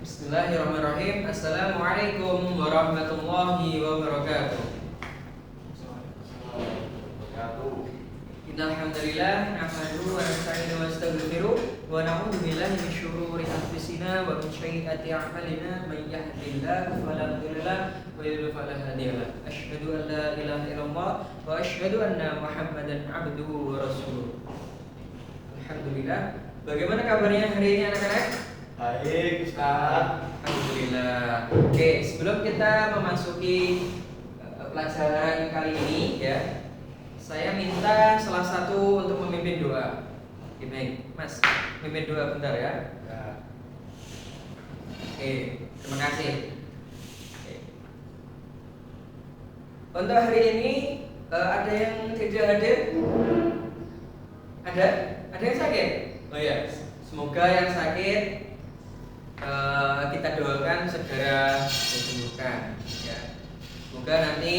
Bismillahirrahmanirrahim. Assalamualaikum warahmatullahi wabarakatuh. Innal hamdalillah nahmaduhu wa nasta'inuhu wa nastaghfiruh wa na'udzu billahi min shururi anfusina wa min sayyiati a'malina may yahdihillahu fala mudilla lahu wa yudlil fala hadiya lahu. Asyhadu an la ilaha illallah wa asyhadu anna Muhammadan 'abduhu wa rasuluh. Alhamdulillah. Bagaimana kabarnya hari ini anak-anak? Baik, Ustaz. Alhamdulillah. Oke, sebelum kita memasuki pelajaran kali ini ya, saya minta salah satu untuk memimpin doa. Oke, Mas, memimpin doa bentar ya. Oke, terima kasih. Oke. Untuk hari ini ada yang tidak hadir? Ada? Ada yang sakit? Oh ya, semoga yang sakit kita doakan segera disembuhkan ya. Semoga nanti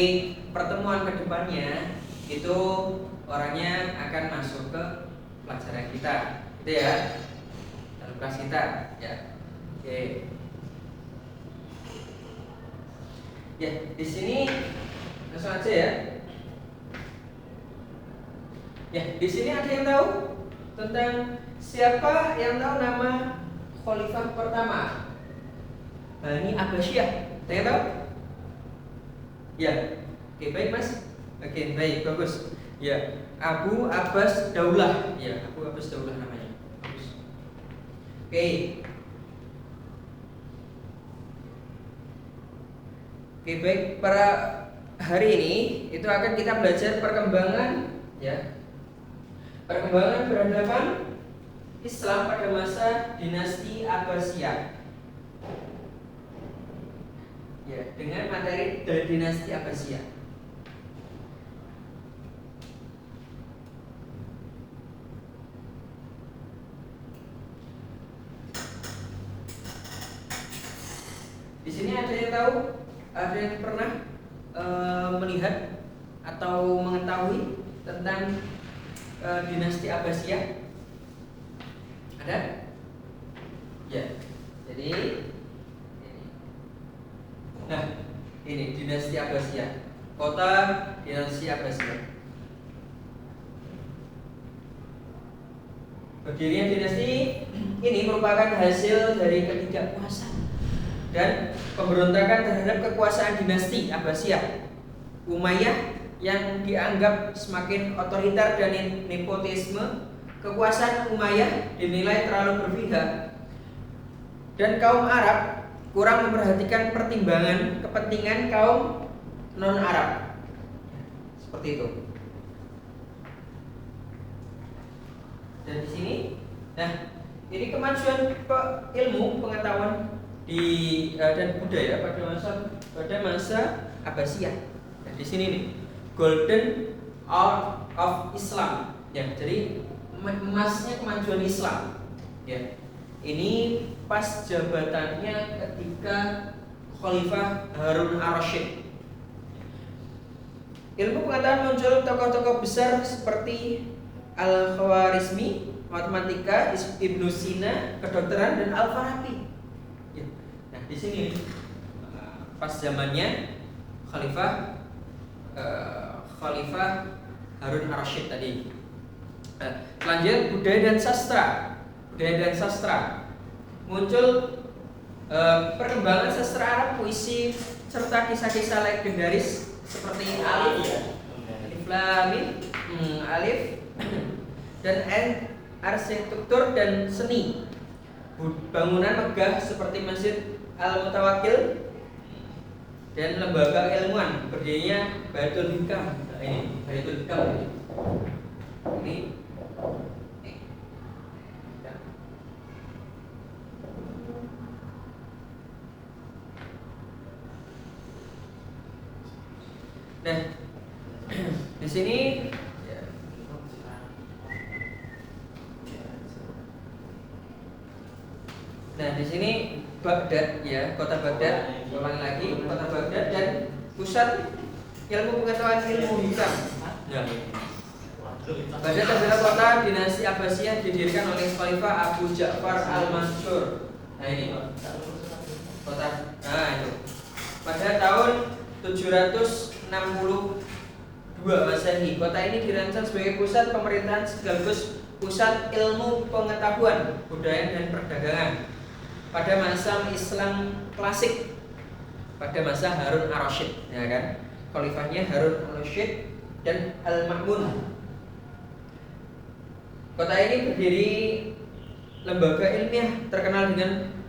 pertemuan kedepannya itu orangnya akan masuk ke pelajaran kita, gitu ya, dalam kelas kita ya. Oke. Ya, di sini langsung aja ya. Ya, di sini ada yang tahu tentang siapa yang tahu nama Khalifah pertama Bani Abbasiyah? Ada yang tahu? Ya, oke baik Mas. Oke baik, bagus. Ya, Abu Abbas Daulah. Ya, Abu Abbas Daulah namanya. Bagus. Oke. Oke baik, pada hari ini itu akan kita belajar perkembangan ya. Perkembangan peradaban Islam pada masa dinasti Abbasiyah. Ya, dengan materi dari dinasti Abbasiyah. Di sini ada yang tahu? Ada yang pernah melihat atau mengetahui tentang dinasti Abbasiyah? Ada? Ya. Jadi ini. Nah, ini dinasti Abbasiyah. Kota dinasti Abbasiyah. Berdirinya dinasti ini merupakan hasil dari ketidakpuasan dan pemberontakan terhadap kekuasaan dinasti Abbasiyah Umayyah yang dianggap semakin otoriter dan nepotisme. Kekuasaan Umayyah dinilai terlalu berpihak dan kaum Arab kurang memperhatikan pertimbangan kepentingan kaum non-Arab. Seperti itu. Dan di sini, nah, ini kemajuan ilmu pengetahuan dan budaya pada masa Abbasiyah. Nah, di sini nih, Golden Age of Islam. Ya, jadi emasnya kemajuan Islam ya. Ini pas jabatannya ketika Khalifah Harun ar-Rasyid. Ilmu pengetahuan muncul tokoh-tokoh besar seperti Al-Khwarizmi, matematika, Ibnu Sina, kedokteran, dan Al-Farabi ya. Nah, di sini pas zamannya Khalifah Harun ar-Rasyid tadi. Selanjutnya budaya dan sastra muncul perkembangan sastra Arab, puisi serta kisah-kisah legendaris seperti Alif Lam Mim, Alif dan arsitektur dan seni, bangunan megah seperti Masjid Al-Mutawakkil dan lembaga ilmuwan berdirinya Baitul Hikam. Nah, ini Baitul Hikam ini. Nah, di sini Baghdad ya, kota Baghdad, ulangi lagi, kota Baghdad dan pusat ilmu pengetahuan ilmu hitam. Nah, Baghdad adalah kota dinasti Abbasiyah didirikan oleh Khalifah Abu Ja'far al-Mansur. Nah ini Nah itu pada tahun 762 Masehi, kota ini dirancang sebagai pusat pemerintahan sekaligus pusat ilmu pengetahuan, budaya dan perdagangan pada masa Islam klasik, pada masa Harun ar-Rasyid, ya kan? Khalifahnya Harun ar-Rasyid dan Al-Ma'mun. Kota ini berdiri lembaga ilmiah terkenal dengan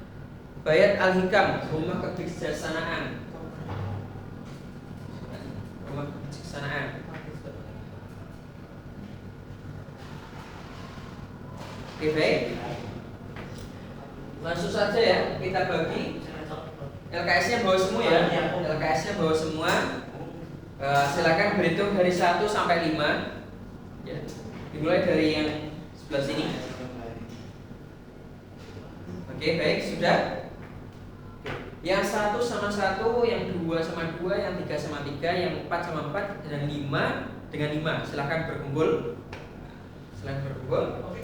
Bayat Al-Hikam, rumah kebijaksanaan. Rumah kebijaksanaan. Oke, baik. Langsung saja ya, kita bagi. LKS-nya bawa semua ya. LKS-nya bawa semua. Silakan berhitung dari 1 sampai 5. Ya. Dimulai dari yang sebelah sini. Oke, baik, sudah. Yang 1 sama 1, yang 2 sama 2, yang 3 sama 3, yang 4 sama 4, dan 5 dengan 5. Silakan berkumpul. Silakan berkumpul. Oke,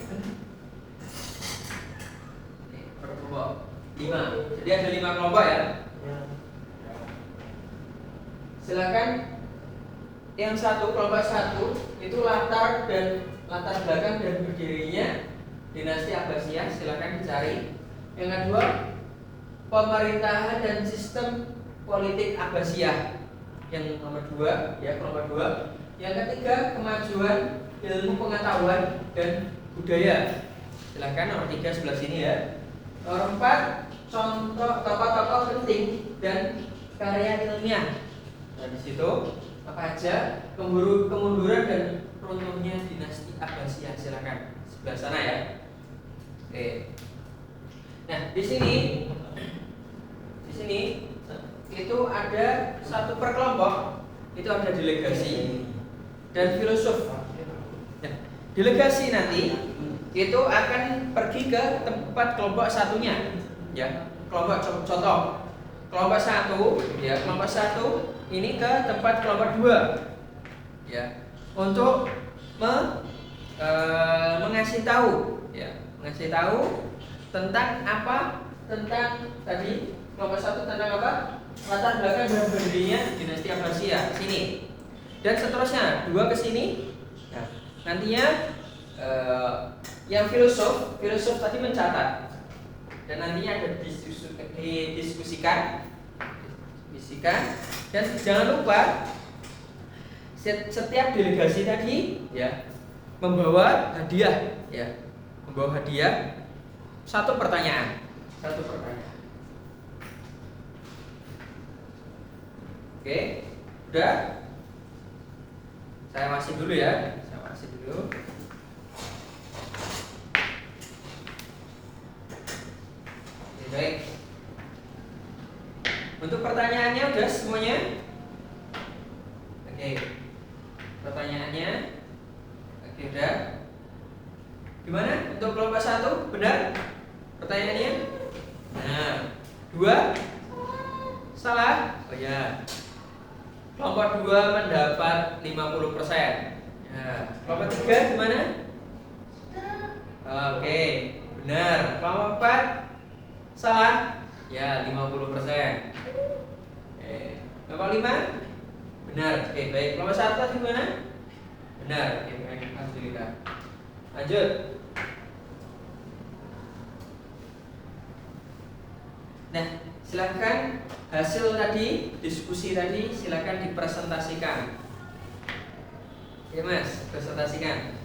berkelompok 5. Jadi ada 5 kelompok ya. Silakan. Yang 1, kelompok 1 itu latar belakang dan berdirinya dinasti Abbasiyah. Silakan dicari. Yang kedua, pemerintahan dan sistem politik Abbasiyah. Yang nomor 2 ya, kelompok 2. Yang ketiga, kemajuan ilmu pengetahuan dan budaya. Silakan nomor 3 sebelah sini ya. Nomor 4, contoh tokoh-tokoh penting dan karya ilmiah. Nah, di situ apa aja? Kemunduran dan runtuhnya dinasti Abbasiyah. Silakan sebelah sana ya. Oke. Nah, di sini itu ada satu per kelompok, itu ada delegasi dan filosof. Nah, delegasi nanti itu akan pergi ke tempat kelompok satunya, ya. Kelompok contoh, kelompok 1, ya, kelompok 1 ini ke tempat kelompok 2, ya, untuk mengasih tahu, ya, mengasih tahu tentang apa? Tentang tadi kelompok 1 tentang apa? Latar belakang dan berdirinya dinasti Abbasiyah sini. Dan seterusnya 2 ke sini. Nah, nantinya yang filosof tadi mencatat. Dan nantinya ada didiskusikan. Dan jangan lupa setiap delegasi tadi ya membawa hadiah, ya. Membawa hadiah satu pertanyaan. Oke, udah. Saya masih dulu ya. Oke, baik. Untuk pertanyaannya udah semuanya? Oke. Pertanyaannya oke, udah. Gimana? Untuk kelompok 1 benar? Pertanyaannya? Nah, 2 salah. Oh ya. Kelompok 2 mendapat 50%. Ya. Kelompok 3 gimana? Oke, benar. Kelompok 4 salah. Ya, 50%. Oke. Kelompok 5 benar. Oke, baik. Kelompok 1 gimana? Benar. Oke, baik. Alhamdulillah. Lanjut. Nah, silakan hasil tadi, diskusi tadi silakan dipresentasikan. Oke Mas, presentasikan.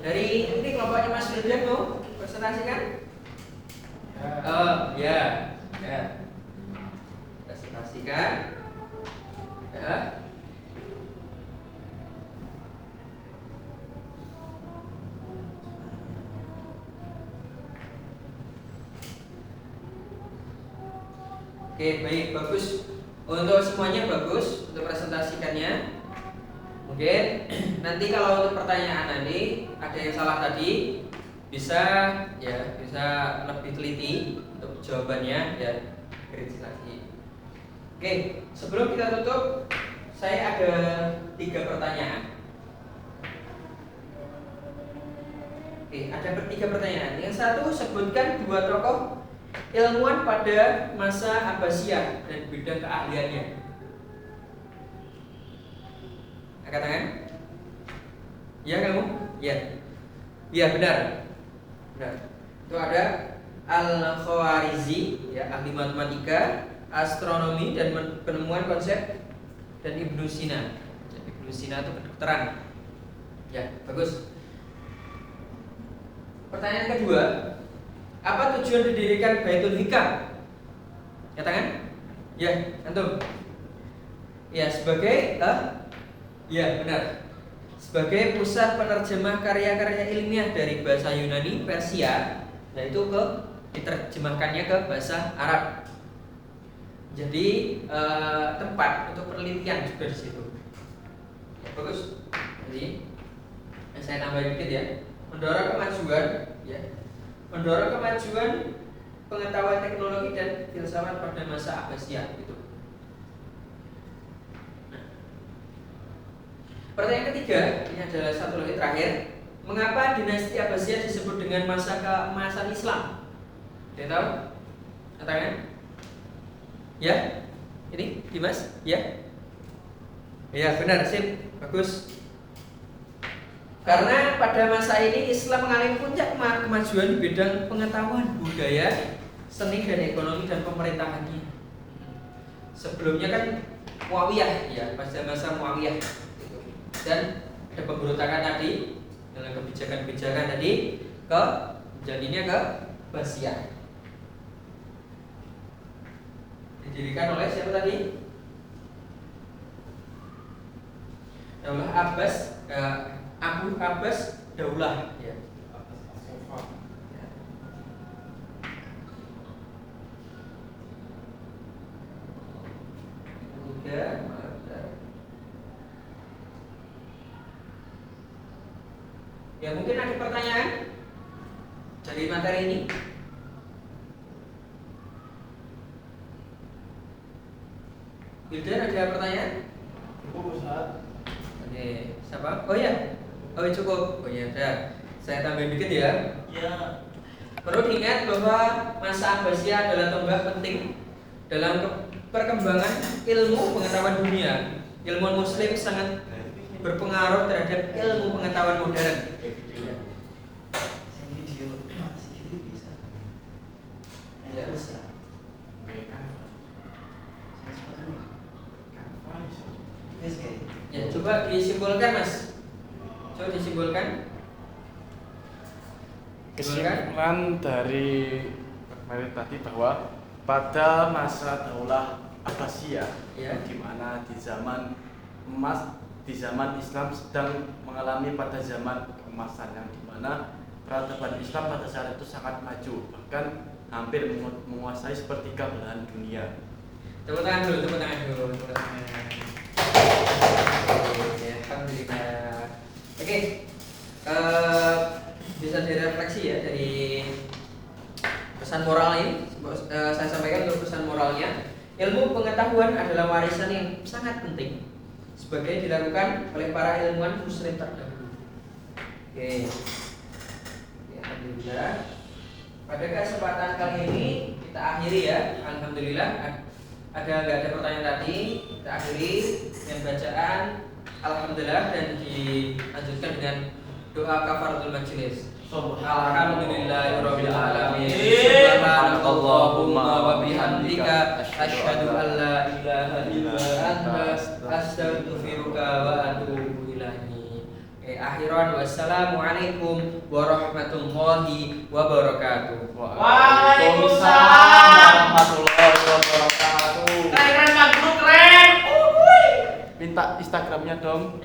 Dari ini kelompoknya Mas Firdan mau presentasikan? Oh ya, presentasikan. Ya. Oke, baik, bagus. Untuk semuanya bagus untuk presentasikannya. Mungkin nanti kalau untuk pertanyaan nanti ada yang salah tadi bisa lebih teliti untuk jawabannya ya. Verifikasi. Oke, sebelum kita tutup, saya ada 3 pertanyaan. Oke, ada 3 pertanyaan. Yang satu, sebutkan 2 tokoh ilmuwan pada masa Abbasiyah dan bidang keahliannya. Angkat tangan. Ya kamu? Ya. Ya benar. Benar. Itu ada Al-Khawarizi, ya, ahli matematika, astronomi dan penemuan konsep, dan Ibnu Sina. Ibnu Sina itu kedokteran. Ya, bagus. Pertanyaan kedua, apa tujuan didirikan Baitul Hikam? Katakan? Ya, antum. Ya, sebagai ya, benar. Sebagai pusat penerjemah karya-karya ilmiah dari bahasa Yunani, Persia, yaitu diterjemahkannya ke bahasa Arab. Jadi tempat untuk penelitian juga di situ. Ya, bagus. Jadi saya tambah dikit ya. Mendorong kemajuan, ya. Mendorong kemajuan pengetahuan teknologi dan filsafat pada masa Abbasiyah itu. Nah. Pertanyaan ketiga, ini adalah satu lagi terakhir. Mengapa dinasti Abbasiyah disebut dengan masa keemasan Islam? Dia tahu? Katakan? Ya? Ini Dimas? Ya? Ya, benar, sip. Bagus. Karena pada masa ini Islam mengalami puncak kemajuan di bidang pengetahuan, budaya, seni dan ekonomi dan pemerintahannya. Sebelumnya kan Muawiyah, ya, pada masa Muawiyah dan ada pemberontakan tadi dengan kebijakan-kebijakan tadi jadinya ke Abbasiyah. Didirikan oleh siapa tadi? Daulah Abbas, Abu Abbas Daulah, ya. Ya, mungkin ada pertanyaan dari materi ini. Wildan, ada pertanyaan? Cukup, Ustaz. Oke, siapa? Oh ya, oh cukup. Oh ya, udah. Saya tambahin dikit ya. Ya. Perlu diingat bahwa masa Abbasiyah adalah tonggak penting dalam perkembangan ilmu pengetahuan dunia. Ilmuwan Muslim sangat berpengaruh terhadap ilmu pengetahuan modern. Ya, coba disimpulkan, Mas. Coba disimpulkan. Kesimpulan dari materi tadi bahwa pada masa Daulah Abbasiyah, Ya. di mana di zaman emas, di zaman Islam sedang mengalami pada zaman keemasan, yang di mana peradaban Islam pada saat itu sangat maju, bahkan hampir menguasai sepertiga belahan dunia. Tepuk tangan dulu, tepuk tangan dulu, tepuk tangan. Ya, alhamdulillah. Oke, bisa direfleksi ya dari pesan moral ini. Saya sampaikan untuk pesan moralnya. Ilmu pengetahuan adalah warisan yang sangat penting sebagai dilakukan oleh para ilmuwan Muslim terdahulu. Oke, ya, alhamdulillah. Pada kesempatan kali ini kita akhiri ya. Alhamdulillah. Nggak ada pertanyaan tadi, kita akhiri dengan bacaan alhamdulillah dan dilanjutkan dengan doa kafaratul majelis. Alhamdulillahirabbil alamin. Subhanakallahumma wa bihamdika asyhadu an la ilaha illa anta astaghfiruka wa atubu ilaik. Akhiran wassalamualaikum warahmatullahi wabarakatuh. Waalaikumsalam warahmatullahi wabarakatuh. Keren, Mas Bro, keren. Minta Instagramnya dong.